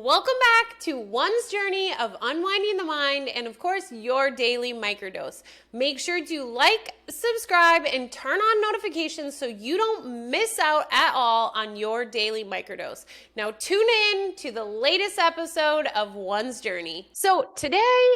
Welcome back to one's journey of unwinding the mind and, of course, your daily microdose. Make sure to like, subscribe, and turn on notifications so you don't miss out at all on your daily microdose. Now, tune in to the latest episode of One's Journey. So today,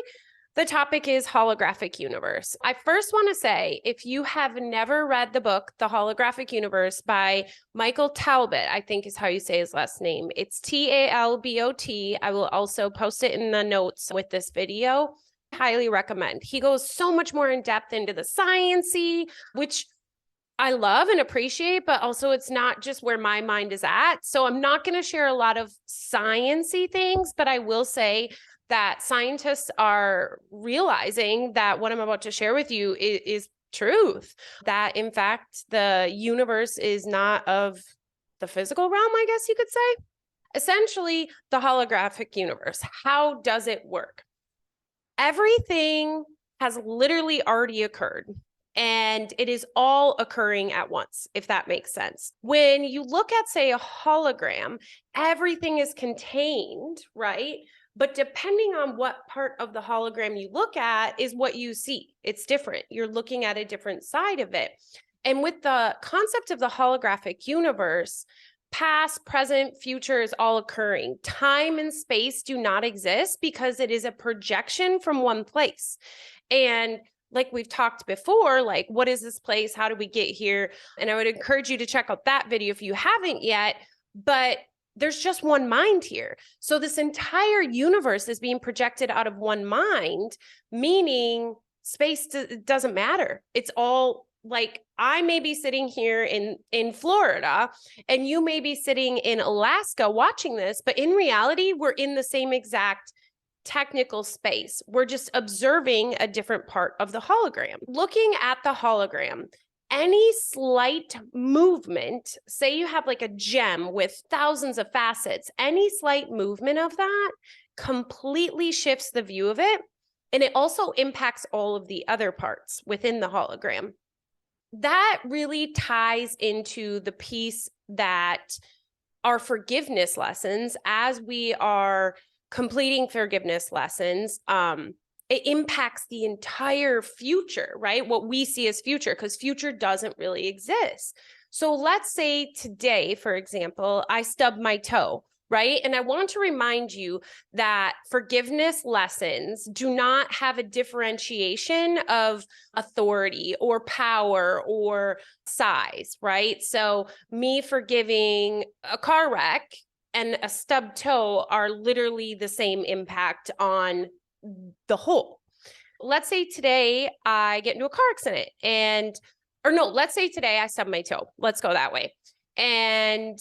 the topic is holographic universe. I first want to say, if you have never read the book, The Holographic Universe by Michael Talbot, I think is how you say his last name. It's Talbot. I will also post it in the notes with this video. Highly recommend. He goes so much more in depth into the science-y, which I love and appreciate, but also it's not just where my mind is at. So I'm not going to share a lot of science-y things, but I will say that scientists are realizing that what I'm about to share with you is truth, that in fact, the universe is not of the physical realm, I guess you could say. Essentially, the holographic universe, how does it work? Everything has literally already occurred, and it is all occurring at once, if that makes sense. When you look at, say, a hologram, everything is contained, right? But depending on what part of the hologram you look at is what you see. It's different. You're looking at a different side of it. And with the concept of the holographic universe, past, present, future is all occurring. Time and space do not exist because it is a projection from one place. And like we've talked before, like, what is this place? How did we get here? And I would encourage you to check out that video if you haven't yet. But there's just one mind here. So this entire universe is being projected out of one mind, meaning space doesn't matter. It's all like, I may be sitting here in Florida and you may be sitting in Alaska watching this, but in reality, we're in the same exact technical space. We're just observing a different part of the hologram. Looking at the hologram, any slight movement, say you have like a gem with thousands of facets, any slight movement of that completely shifts the view of it. And it also impacts all of the other parts within the hologram. That really ties into the piece that our forgiveness lessons, as we are completing forgiveness lessons, it impacts the entire future, right? What we see as future, because future doesn't really exist. So let's say today, for example, I stubbed my toe, right? And I want to remind you that forgiveness lessons do not have a differentiation of authority or power or size, right? So me forgiving a car wreck and a stubbed toe are literally the same impact on the whole. Let's say today I get into a car accident let's say today I stub my toe. Let's go that way. And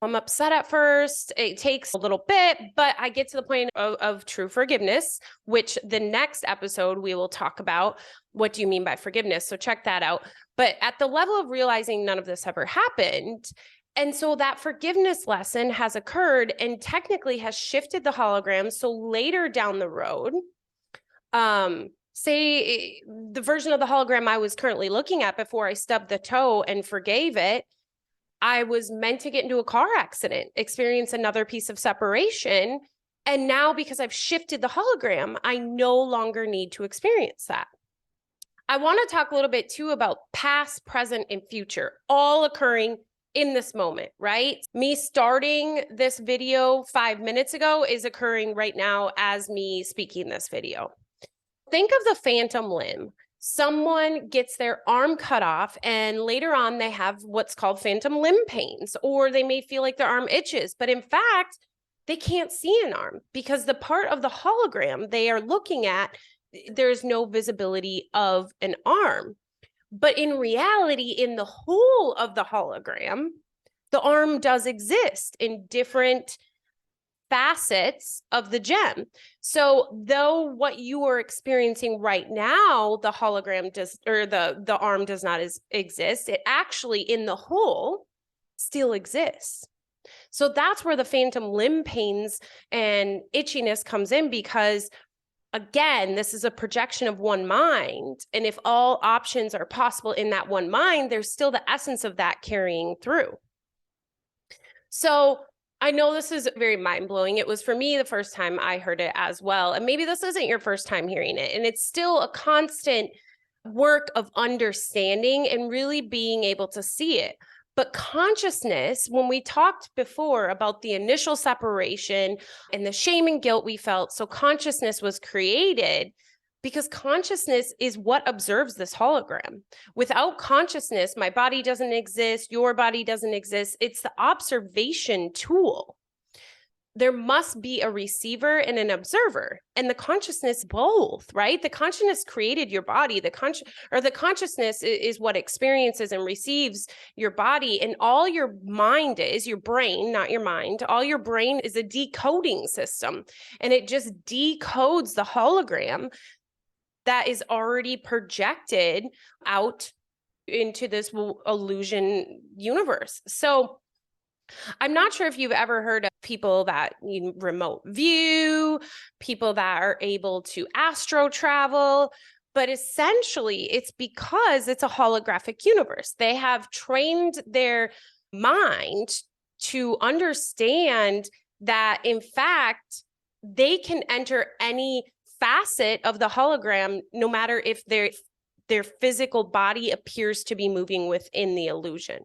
I'm upset at first. It takes a little bit, but I get to the point of true forgiveness, which the next episode we will talk about. What do you mean by forgiveness? So check that out. But at the level of realizing none of this ever happened, and so that forgiveness lesson has occurred and technically has shifted the hologram. So later down the road, say the version of the hologram I was currently looking at before I stubbed the toe and forgave it, I was meant to get into a car accident, experience another piece of separation. And now because I've shifted the hologram, I no longer need to experience that. I want to talk a little bit too about past, present, and future, all occurring in this moment, right? Me starting this video 5 minutes ago is occurring right now as me speaking this video. Think of the phantom limb. Someone gets their arm cut off and later on they have what's called phantom limb pains, or they may feel like their arm itches, but in fact, they can't see an arm because the part of the hologram they are looking at, there's no visibility of an arm. But in reality, in the whole of the hologram, the arm does exist in different facets of the gem. So though what you are experiencing right now, the hologram does, or the arm does not exist, it actually in the whole still exists. So that's where the phantom limb pains and itchiness comes in, because again, this is a projection of one mind. And if all options are possible in that one mind, there's still the essence of that carrying through. So I know this is very mind-blowing. It was for me the first time I heard it as well. And maybe this isn't your first time hearing it. And it's still a constant work of understanding and really being able to see it. But consciousness, when we talked before about the initial separation and the shame and guilt we felt, so consciousness was created because consciousness is what observes this hologram. Without consciousness, my body doesn't exist, your body doesn't exist. It's the observation tool. There must be a receiver and an observer, and the consciousness both, right? The consciousness created your body. The consciousness is what experiences and receives your body, and all your mind is, your brain, not your mind, all your brain is a decoding system, and it just decodes the hologram that is already projected out into this illusion universe. So I'm not sure if you've ever heard of people that remote view, people that are able to astro travel, but essentially it's because it's a holographic universe. They have trained their mind to understand that, in fact, they can enter any facet of the hologram, no matter if their physical body appears to be moving within the illusion.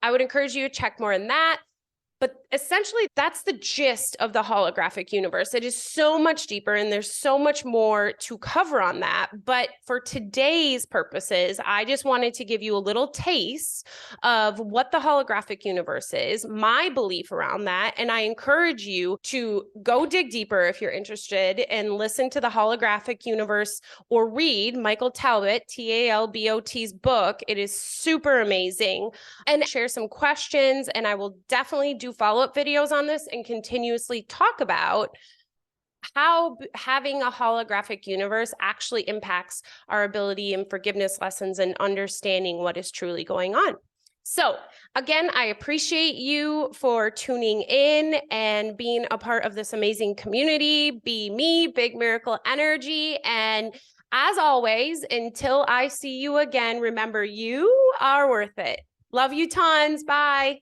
I would encourage you to check more on that. But essentially, that's the gist of the holographic universe. It is so much deeper, and there's so much more to cover on that. But for today's purposes, I just wanted to give you a little taste of what the holographic universe is, my belief around that. And I encourage you to go dig deeper if you're interested and listen to the holographic universe or read Michael Talbot, Talbot's book. It is super amazing. And share some questions, and I will definitely do follow-up videos on this and continuously talk about how having a holographic universe actually impacts our ability in forgiveness lessons and understanding what is truly going on. So again, I appreciate you for tuning in and being a part of this amazing community. Be me, Big Miracle Energy. And as always, until I see you again, remember, you are worth it. Love you tons. Bye.